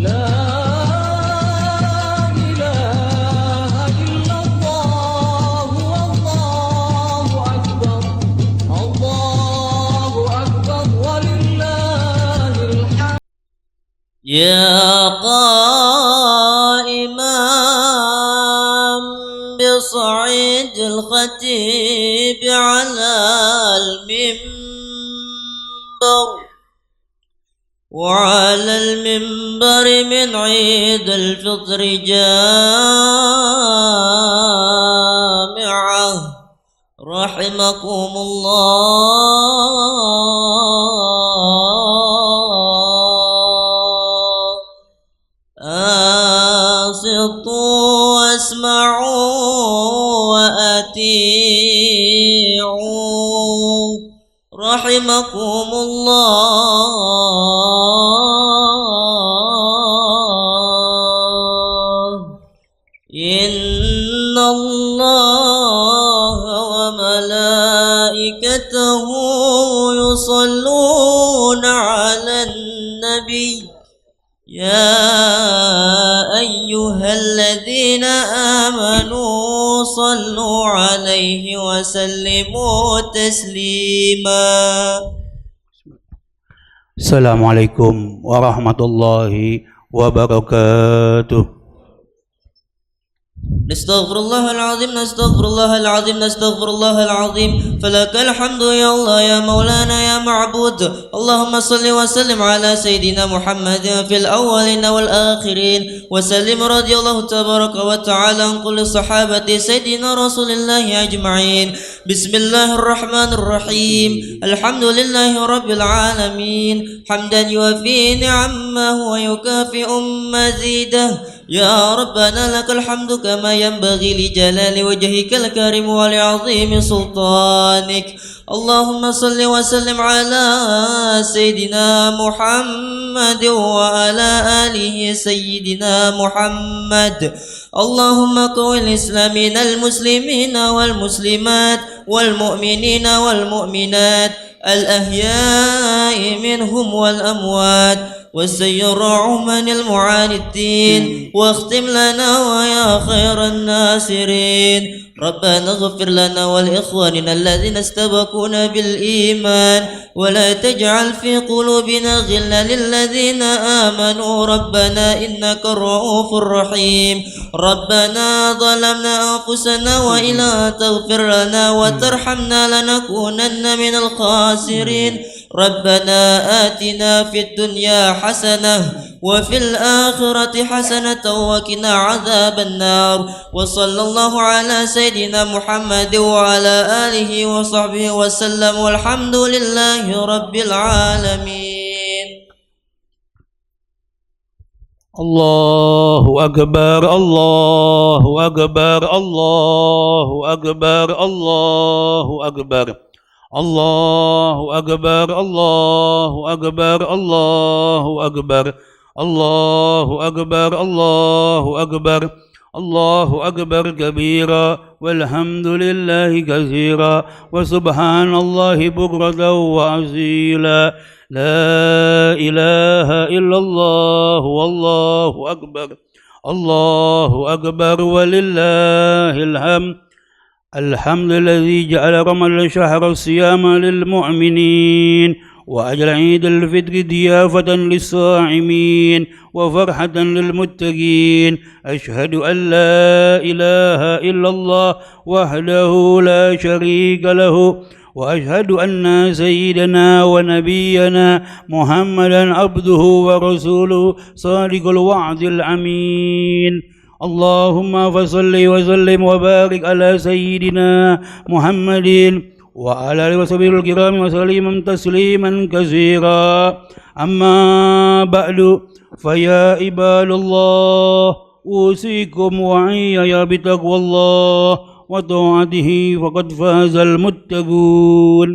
يا قائما بصعيد الخطيب على المنبر وعلى المنبر من عيد الفطر جامعة رحمكم الله. أنصتوا واسمعوا وأطيعوا رحمكم الله. إن الله وملائكته يصلون على النبي يا أيها الذين آمنوا صلوا عليه وسلموا تسليما. السلام عليكم ورحمة الله وبركاته. نستغفر الله العظيم نستغفر الله العظيم نستغفر الله العظيم. فلك الحمد يا الله يا مولانا يا معبود. اللهم صل وسلم على سيدنا محمد في الأولين والآخرين وسلم رضي الله تبارك وتعالى عن كل صحابة سيدنا رسول الله أجمعين. بسم الله الرحمن الرحيم. الحمد لله رب العالمين حمدا يوفي نعمه ويكافئ مزيده. يا ربنا لك الحمد كما ينبغي لجلال وجهك الكريم ولعظيم سلطانك. اللهم صل وسلم على سيدنا محمد وعلى آله سيدنا محمد. اللهم قو الإسلام من المسلمين والمسلمات والمؤمنين والمؤمنات الأحياء منهم والأموات وسير عمان المعاندين واختم لنا ويا خير الناصرين. ربنا اغفر لنا ولإخواننا الذين سبقونا بالإيمان ولا تجعل في قلوبنا غلا للذين آمنوا ربنا إنك الرؤوف الرحيم. ربنا ظلمنا أنفسنا وإن لم تغفر لنا وترحمنا لنكونن من الخاسرين. ربنا آتنا في الدنيا حسنة وفي الآخرة حسنة وقنا عذاب النار. وصلى الله على سيدنا محمد وعلى آله وصحبه وسلم والحمد لله رب العالمين. الله أكبر الله أكبر الله أكبر الله أكبر الله أكبر الله أكبر الله أكبر الله أكبر الله أكبر الله أكبر كبيرا والحمد لله كثيرا وسبحان الله بكرة وأصيلا. لا إله إلا الله والله أكبر الله أكبر ولله الحمد. الحمد الذي جعل رمضان شهر الصيام للمؤمنين وأجل عيد الفطر ضيافة للصائمين وفرحة للمتقين. أشهد أن لا إله إلا الله وحده لا شريك له وأشهد أن سيدنا ونبينا محمدا عبده ورسوله صادق الوعد الأمين. اللهم فصل وسلم وبارك على سيدنا محمد وعلى آله وصحبه الكرام وسلم تسليما كثيرا. أما بعد فيا عباد الله أوصيكم وإياي بتقوى الله وطاعته فقد فاز المتقون.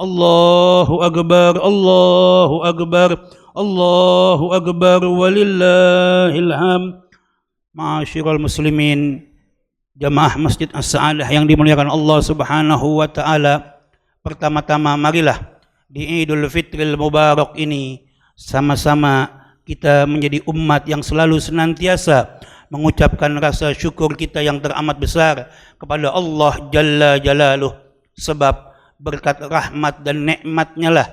الله أكبر الله أكبر الله أكبر ولله الحمد. Ma'asyiral muslimin, jamaah Masjid As-Sa'adah yang dimuliakan Allah Subhanahu wa taala. Pertama-tama marilah di Idul Fitril Mubarak ini sama-sama kita menjadi umat yang selalu senantiasa mengucapkan rasa syukur kita yang teramat besar kepada Allah Jalla Jalaluh. Sebab berkat rahmat dan nikmatnya lah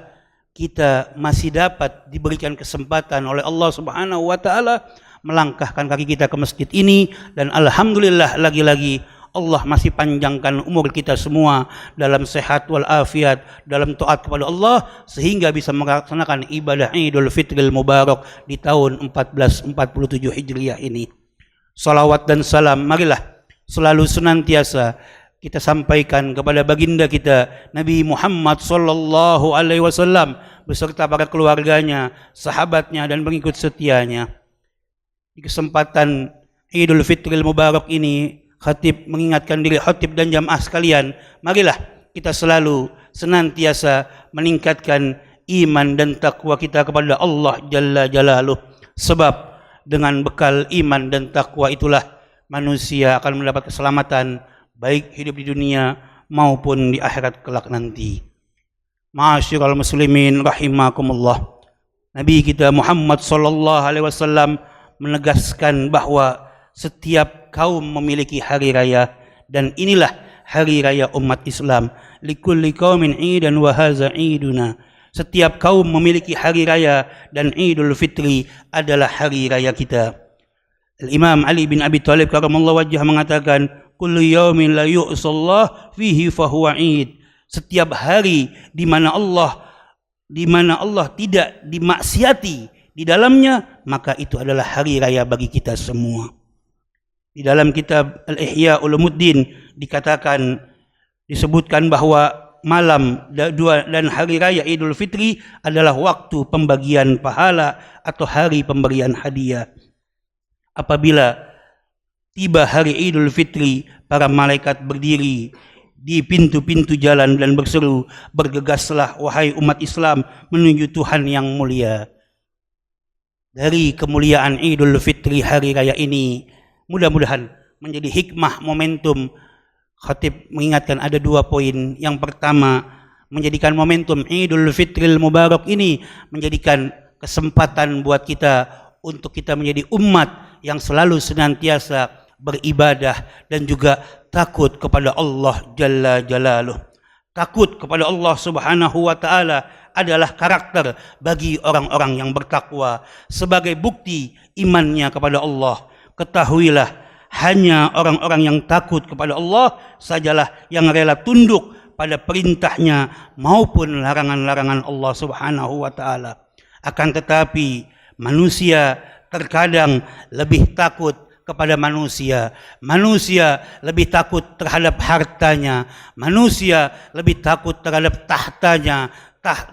kita masih dapat diberikan kesempatan oleh Allah Subhanahu wa taala melangkahkan kaki kita ke masjid ini, dan alhamdulillah lagi-lagi Allah masih panjangkan umur kita semua dalam sehat walafiat, dalam taat kepada Allah, sehingga bisa melaksanakan ibadah Idul Fitril Mubarak di tahun 1447 Hijriah ini. Salawat dan salam marilah selalu senantiasa kita sampaikan kepada baginda kita Nabi Muhammad sallallahu alaihi wasallam beserta para keluarganya, sahabatnya dan pengikut setianya. Di kesempatan Idul Fitril Mubarak ini, khatib mengingatkan diri khatib dan jamaah sekalian, marilah kita selalu senantiasa meningkatkan iman dan takwa kita kepada Allah Jalla Jalaluh. Sebab dengan bekal iman dan takwa itulah manusia akan mendapat keselamatan baik hidup di dunia maupun di akhirat kelak nanti. Ma'asyiral muslimin rahimakumullah. Nabi kita Muhammad sallallahu alaihi wasallam menegaskan bahwa setiap kaum memiliki hari raya, dan inilah hari raya umat Islam. Likulli qaumin 'idan wa hadza 'iduna. Setiap kaum memiliki hari raya, dan Idul Fitri adalah hari raya kita. Imam Ali bin Abi Thalib karamallahu wajhah mengatakan, kullu yaumin la yu'sallah fihi fahuwa 'id. Setiap hari di mana Allah tidak dimaksiati di dalamnya, maka itu adalah hari raya bagi kita semua. Di dalam kitab Al-Ihya Ulumuddin disebutkan bahwa malam dan hari raya Idul Fitri adalah waktu pembagian pahala atau hari pemberian hadiah. Apabila tiba hari Idul Fitri, para malaikat berdiri di pintu-pintu jalan dan berseru, bergegaslah wahai umat Islam menuju Tuhan yang mulia. Dari kemuliaan Idul Fitri hari raya ini, mudah-mudahan menjadi hikmah momentum. Khatib mengingatkan ada 2 poin. Yang pertama, menjadikan momentum Idul Fitril Mubarak ini menjadikan kesempatan buat kita untuk kita menjadi umat yang selalu senantiasa beribadah dan juga takut kepada Allah Jalla Jalaluh. Takut kepada Allah Subhanahu wa taala adalah karakter bagi orang-orang yang bertakwa. Sebagai bukti imannya kepada Allah, ketahuilah hanya orang-orang yang takut kepada Allah sajalah yang rela tunduk pada perintahnya maupun larangan-larangan Allah Subhanahu wa taala. Akan tetapi manusia terkadang lebih takut kepada manusia. Manusia lebih takut terhadap hartanya. Manusia lebih takut terhadap tahtanya,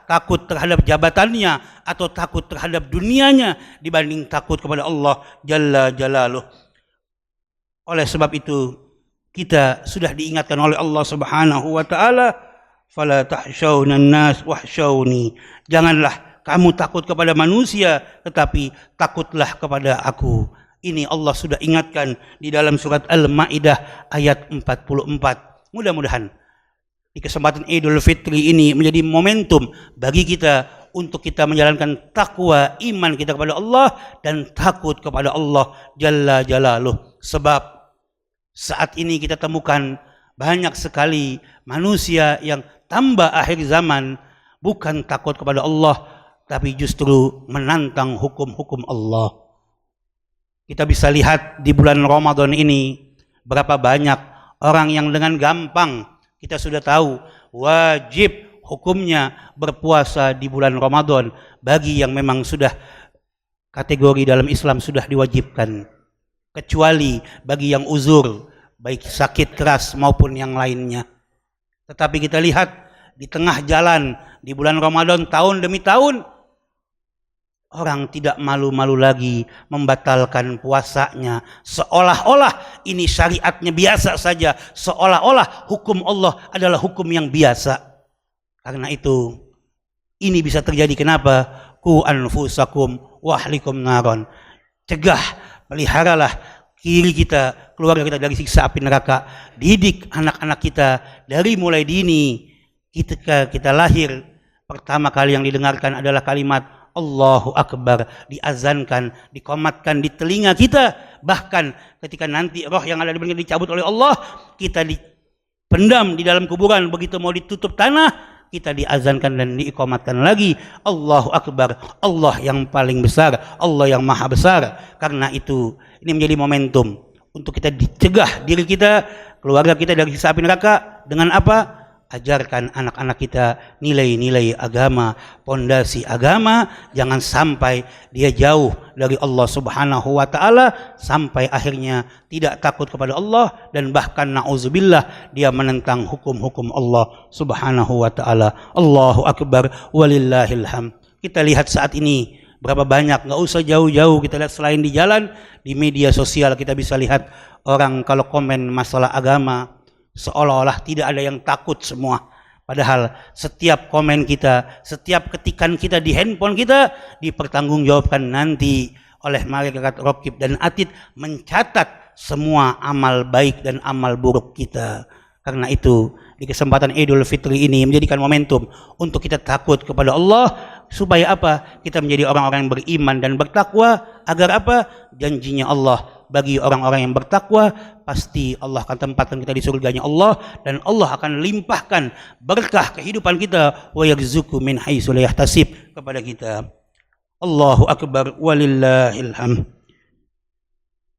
takut terhadap jabatannya, atau takut terhadap dunianya dibanding takut kepada Allah Jalla Jalaluh. Oleh sebab itu, kita sudah diingatkan oleh Allah Subhanahu wa taala, fala tahsyaunan nas wahsyauni. Janganlah kamu takut kepada manusia, tetapi takutlah kepada aku. Ini Allah sudah ingatkan di dalam surat Al-Maidah ayat 44. Mudah-mudahan di kesempatan Idul Fitri ini menjadi momentum bagi kita untuk kita menjalankan takwa iman kita kepada Allah dan takut kepada Allah Jalla Jalaluh. Sebab saat ini kita temukan banyak sekali manusia yang tambah akhir zaman bukan takut kepada Allah, tapi justru menantang hukum-hukum Allah. Kita bisa lihat di bulan Ramadan ini berapa banyak orang yang dengan gampang kita sudah tahu wajib hukumnya berpuasa di bulan Ramadan bagi yang memang sudah kategori dalam Islam sudah diwajibkan, kecuali bagi yang uzur baik sakit keras maupun yang lainnya. Tetapi kita lihat di tengah jalan di bulan Ramadan tahun demi tahun, orang tidak malu-malu lagi membatalkan puasanya, seolah-olah ini syariatnya biasa saja, seolah-olah hukum Allah adalah hukum yang biasa. Karena itu ini bisa terjadi. Kenapa? Ku anfusakum wahlikum naron. Cegah, peliharalah diri kita, keluarga kita dari siksa api neraka. Didik anak-anak kita dari mulai dini. Ketika kita lahir, pertama kali yang didengarkan adalah kalimat Allahu Akbar diazankan, dikomatkan di telinga kita. Bahkan ketika nanti roh yang ada di badan dicabut oleh Allah, kita dipendam di dalam kuburan, begitu mau ditutup tanah, kita diazankan dan diikomatkan lagi. Allahu Akbar, Allah yang paling besar, Allah yang maha besar. Karena itu ini menjadi momentum untuk kita dicegah diri kita, keluarga kita dari siksa api neraka. Dengan apa? Ajarkan anak-anak kita nilai-nilai agama, pondasi agama. Jangan sampai dia jauh dari Allah Subhanahu wa taala sampai akhirnya tidak takut kepada Allah, dan bahkan nauzubillah dia menentang hukum-hukum Allah Subhanahu wa taala. Allahu Akbar walillahil hamd. Kita lihat saat ini berapa banyak, nggak usah jauh-jauh, kita lihat selain di jalan, di media sosial kita bisa lihat orang kalau komen masalah agama seolah-olah tidak ada yang takut semua. Padahal setiap komen kita, setiap ketikan kita di handphone kita dipertanggungjawabkan nanti oleh malaikat Raqib dan Atid, mencatat semua amal baik dan amal buruk kita. Karena itu di kesempatan Idul Fitri ini menjadikan momentum untuk kita takut kepada Allah. Supaya apa? Kita menjadi orang-orang yang beriman dan bertakwa. Agar apa? Janjinya Allah bagi orang-orang yang bertakwa, pasti Allah akan tempatkan kita di surganya Allah, dan Allah akan limpahkan berkah kehidupan kita, wa yarzuqu min haitsu la yahtasib kepada kita. Allahu Akbar walillahil hamd.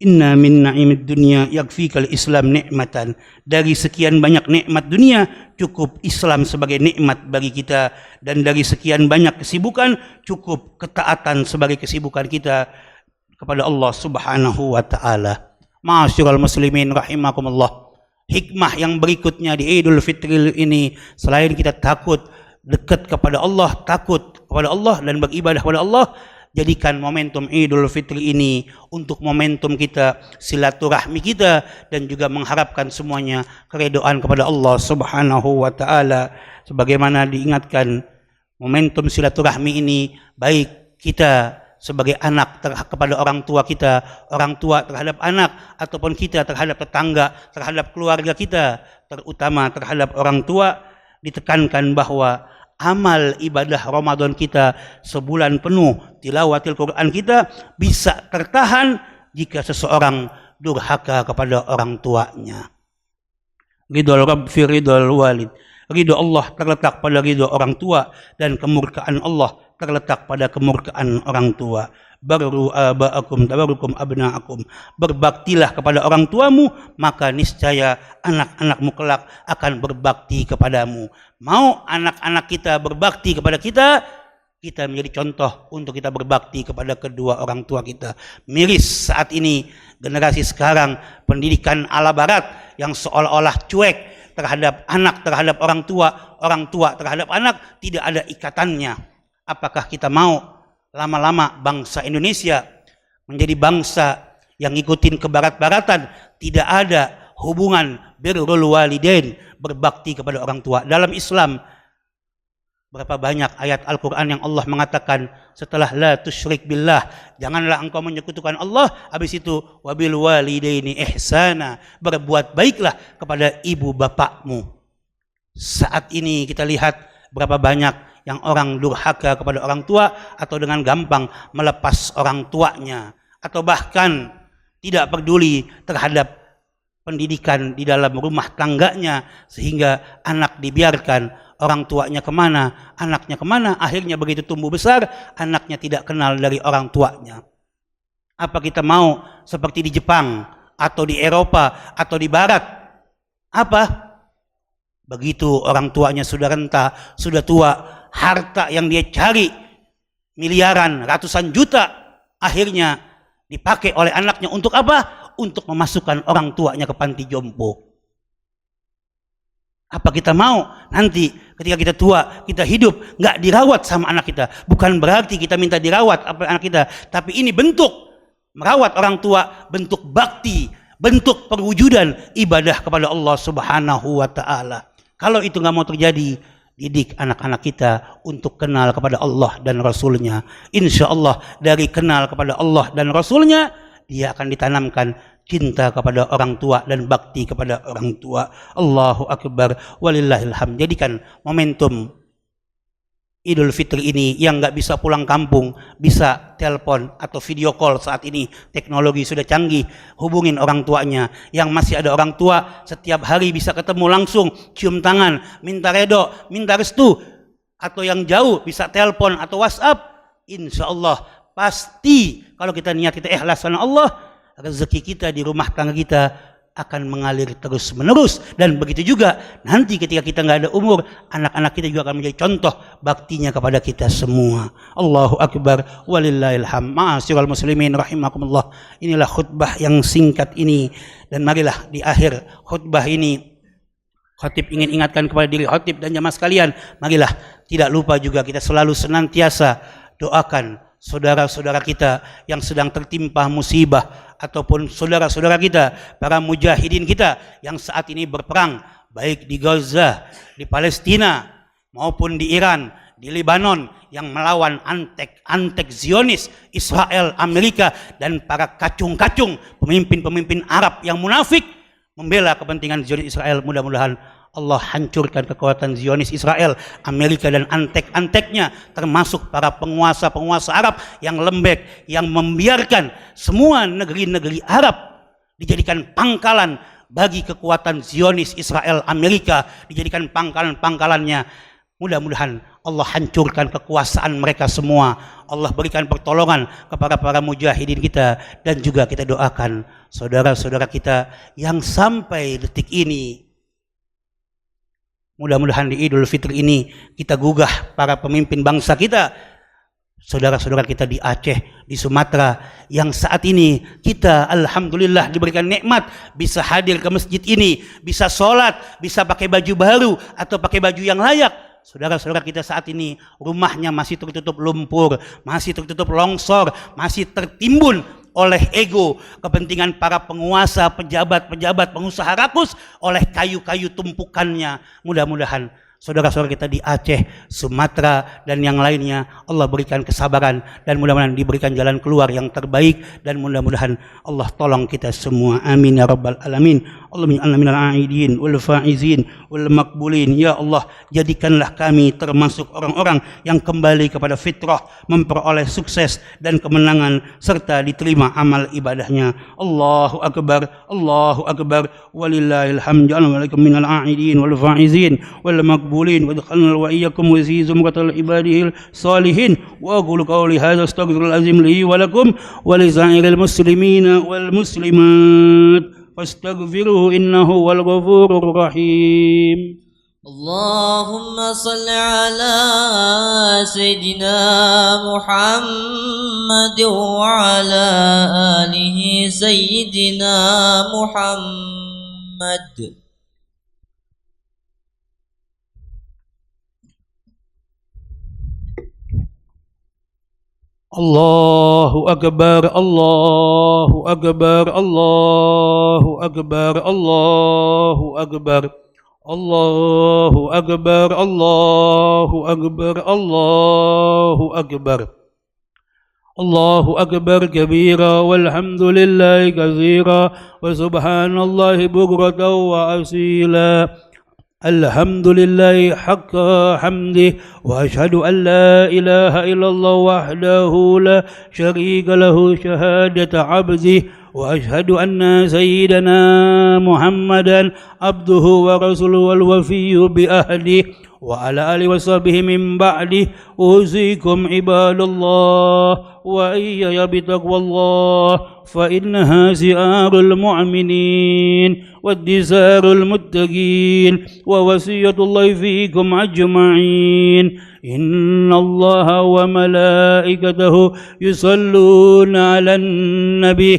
Inna min na'imid dunya yakfikal Islam ni'matan. Dari sekian banyak nikmat dunia, cukup Islam sebagai nikmat bagi kita, dan dari sekian banyak kesibukan, cukup ketaatan sebagai kesibukan kita kepada Allah Subhanahu wa taala. Ma'asyiral muslimin rahimakumullah. Hikmah yang berikutnya di Idul Fitri ini, selain kita takut dekat kepada Allah, takut kepada Allah dan beribadah kepada Allah, jadikan momentum Idul Fitri ini untuk momentum kita silaturahmi kita, dan juga mengharapkan semuanya keridhaan kepada Allah Subhanahu wa taala. Sebagaimana diingatkan, momentum silaturahmi ini baik kita sebagai anak kepada orang tua kita, orang tua terhadap anak, ataupun kita terhadap tetangga, terhadap keluarga kita, terutama terhadap orang tua. Ditekankan bahwa amal ibadah Ramadan kita sebulan penuh, tilawatil Quran kita bisa tertahan jika seseorang durhaka kepada orang tuanya. Ridho Rabb fi ridho walid. Ridho Allah terletak pada ridho orang tua, dan kemurkaan Allah terletak pada kemurkaan orang tua. Barru aba'akum tabarukum abna'akum. Berbaktilah kepada orang tuamu, maka niscaya anak-anakmu kelak akan berbakti kepadamu. Mau anak-anak kita berbakti kepada kita, kita menjadi contoh untuk kita berbakti kepada kedua orang tua kita. Miris saat ini generasi sekarang, pendidikan ala barat yang seolah-olah cuek terhadap anak, terhadap orang tua terhadap anak, tidak ada ikatannya. Apakah kita mau lama-lama bangsa Indonesia menjadi bangsa yang ngikutin kebarat-baratan, tidak ada hubungan birrul walidain, berbakti kepada orang tua? Dalam Islam berapa banyak ayat Al-Quran yang Allah mengatakan setelah la tusyrik billah, janganlah engkau menyekutukan Allah, habis itu wabil walidaini ihsana, berbuat baiklah kepada ibu bapakmu. Saat ini kita lihat berapa banyak yang orang durhaka kepada orang tua, atau dengan gampang melepas orang tuanya, atau bahkan tidak peduli terhadap pendidikan di dalam rumah tangganya, sehingga anak dibiarkan orang tuanya kemana, anaknya kemana, akhirnya begitu tumbuh besar, anaknya tidak kenal dari orang tuanya. Apa kita mau seperti di Jepang, atau di Eropa, atau di Barat? Apa? Begitu orang tuanya sudah renta, sudah tua, harta yang dia cari miliaran, ratusan juta, akhirnya dipakai oleh anaknya untuk apa? Untuk memasukkan orang tuanya ke panti jompo. Apa kita mau nanti ketika kita tua, kita hidup, nggak dirawat sama anak kita? Bukan berarti kita minta dirawat apa anak kita, tapi ini bentuk merawat orang tua, bentuk bakti, bentuk perwujudan ibadah kepada Allah Subhanahu wa taala. Kalau itu nggak mau terjadi, didik anak-anak kita untuk kenal kepada Allah dan Rasulnya. Insya Allah dari kenal kepada Allah dan Rasulnya, dia akan ditanamkan cinta kepada orang tua dan bakti kepada orang tua. Allahu Akbar walillahil hamd. Jadikan momentum Idul Fitri ini yang nggak bisa pulang kampung, bisa telepon atau video call. Saat ini teknologi sudah canggih, hubungin orang tuanya. Yang masih ada orang tua, setiap hari bisa ketemu langsung, cium tangan, minta redo, minta restu. Atau yang jauh bisa telepon atau WhatsApp. Insya Allah pasti kalau kita niat, kita ikhlas karena Allah, rezeki kita di rumah tangga kita akan mengalir terus menerus. Dan begitu juga nanti ketika kita nggak ada umur, anak-anak kita juga akan menjadi contoh baktinya kepada kita semua. Allahu Akbar walillahil hamd. Ma'asyiral muslimin rahimakumullah, inilah khutbah yang singkat ini, dan marilah di akhir khutbah ini khatib ingin ingatkan kepada diri khatib dan jamaah sekalian, marilah tidak lupa juga kita selalu senantiasa doakan saudara-saudara kita yang sedang tertimpa musibah, ataupun saudara-saudara kita, para mujahidin kita yang saat ini berperang, baik di Gaza, di Palestina, maupun di Iran, di Lebanon, yang melawan antek Zionis, Israel, Amerika, dan para kacung-kacung, pemimpin-pemimpin Arab yang munafik, membela kepentingan Zionis Israel. Mudah-mudahan Allah hancurkan kekuatan Zionis Israel, Amerika, dan antek-anteknya, termasuk para penguasa-penguasa Arab yang lembek, yang membiarkan semua negeri-negeri Arab dijadikan pangkalan bagi kekuatan Zionis Israel, Amerika, dijadikan pangkalan-pangkalannya. Mudah-mudahan Allah hancurkan kekuasaan mereka semua. Allah berikan pertolongan kepada para mujahidin kita, dan juga kita doakan saudara-saudara kita yang sampai detik ini, mudah-mudahan di Idul Fitri ini kita gugah para pemimpin bangsa kita, saudara-saudara kita di Aceh, di Sumatera, yang saat ini kita alhamdulillah diberikan nikmat bisa hadir ke masjid ini, bisa sholat, bisa pakai baju baru atau pakai baju yang layak. Saudara-saudara kita saat ini rumahnya masih tertutup lumpur, masih tertutup longsor, masih tertimbun oleh ego, kepentingan para penguasa, pejabat-pejabat, pengusaha rakus, oleh kayu-kayu tumpukannya. Mudah-mudahan saudara-saudara kita di Aceh, Sumatera, dan yang lainnya, Allah berikan kesabaran, dan mudah-mudahan diberikan jalan keluar yang terbaik, dan mudah-mudahan Allah tolong kita semua. Amin ya rabbal alamin. Allahumma inna minal a'idin wal faizin wal makbulin. Ya Allah, jadikanlah kami termasuk orang-orang yang kembali kepada fitrah, memperoleh sukses dan kemenangan, serta diterima amal ibadahnya. Allahu Akbar, Allahu Akbar, walillahil hamd. Ja'alna minal a'idin wal faizin wal makbulin, wa adkhalna wa iyyakum fi zumratil ibadihil salihin. Wa aqulu qawli hadza astaghfirul azim li wa lakum wa li sa'iril muslimina wal muslimat fastaghfiruhu innahu wal ghafurur rahim. اللهم صل على سيدنا محمد وعلى آله سيدنا محمد. Allahu Akbar, Allahu Akbar, Allahu Akbar, Allahu Akbar, Allahu Akbar, Allahu Akbar, Allahu Akbar, Allahu Akbar kabira, walhamdulillahi katsira, wa subhanallahi bukratan wa asila. الحمد لله حق حمده وأشهد أن لا إله إلا الله وحده لا شريك له شهادة عبده وأشهد أن سيدنا محمدا عبده ورسوله الوفي بأهله وعلى آله وصحبه من بعده. أوصيكم عباد الله وإياي بتقوى الله، فإنها سعار المؤمنين والدسار المتقين ووصية الله فيكم أجمعين. إن الله وملائكته يصلون على النبي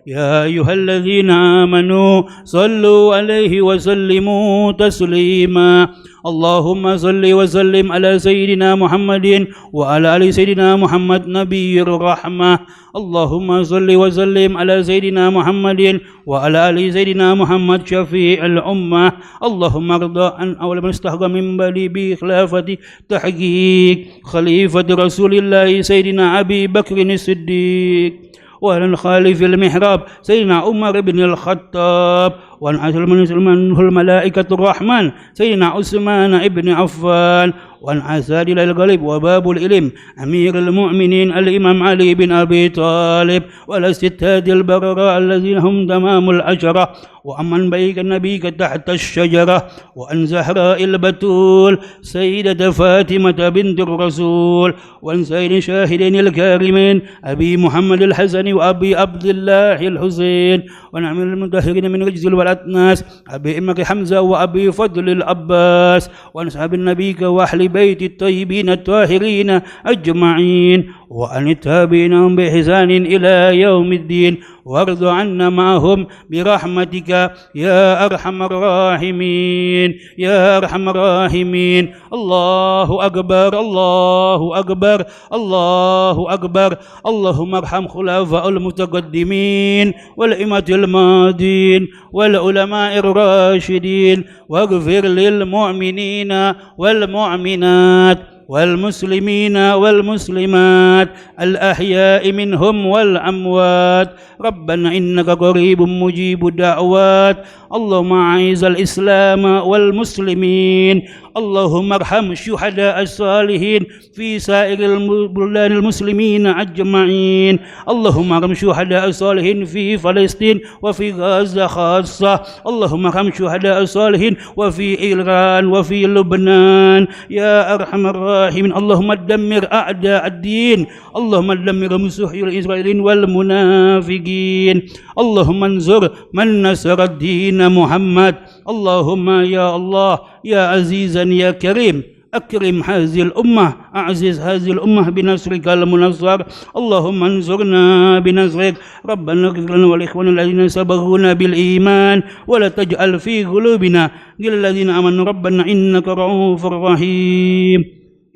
يا أيها الذين آمنوا صلوا عليه وسلموا تسليما. اللهم صل وسلم على سيدنا محمد وعلى آل سيدنا محمد نبي الرحمة. اللهم صل وسلم على سيدنا محمد وعلى آل سيدنا محمد شفيع الأمة. اللهم ارض عن أول من استحق من بعد بخلافة تحقيق خليفة رسول الله سيدنا أبي بكر الصديق، وعلى الخالف المحراب سيدنا عمر بن الخطاب، وعن منه الملائكة الرحمن سيدنا عثمان بن عفان، وعن عسادل القلب وباب العلم أمير المؤمنين الإمام علي بن أبي طالب والستات البرراء الذين هم تمام العشرة وعمن بيك النبي تحت الشجرة وعن زهراء البتول سيدة فاطمة بنت الرسول وعن سائر شاهدين الكارمين أبي محمد الحسن وأبي عبد الله الحسين ونعم المطهرين من رجز والأتناس أبي إمك حمزة وأبي فضل العباس وعن أصحاب النبي وأهل بيت الطيبين الطاهرين أجمعين وعن التابعين بإحسان إلى يوم الدين وارض عنا معهم برحمتك يا أرحم الراحمين يا أرحم الراحمين. الله أكبر الله أكبر الله أكبر. اللهم ارحم خلفاء المتقدمين والأئمة الماضين والعلماء الراشدين واغفر للمؤمنين والمؤمنات والمسلمين والمسلمات الأحياء منهم والأموات. ربنا إنك قريب مجيب الدعوات. اللهم أعز الإسلام والمسلمين. اللهم ارحم الشهداء الصالحين في سائر البلدان المسلمين أجمعين. اللهم ارحم الشهداء الصالحين في فلسطين وفي غزة خاصة. اللهم ارحم الشهداء الصالحين وفي إيران وفي لبنان يا أرحم الراحمين. اللهم دمر أعداء الدين. اللهم دمر مسيحي الإسرائيليين والمنافقين. اللهم انصر من نصر الدين محمد. اللهم يا الله يا عزيزا يا كريم أكرم هذه الأمة أعزز هذه الأمة بنصرك المنصر. اللهم انصرنا بنصرك. ربنا اغفر لنا والإخوان الذين سبقونا بالإيمان ولا تجعل في قلوبنا غير الذين آمنوا ربنا إنك رؤوف رحيم.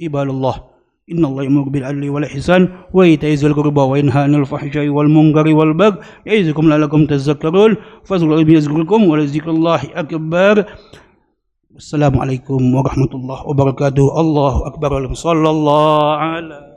عباد الله إن الله يأمر بالعدل والإحسان وإيتاء ذي القربى وينهى عن الفحشاء والمنكر والبغي يعظكم لعلكم تذكرون. فاذكروا الله يذكركم ولذكر الله أكبر. السلام عليكم ورحمة الله وبركاته. الله أكبر. صلى الله على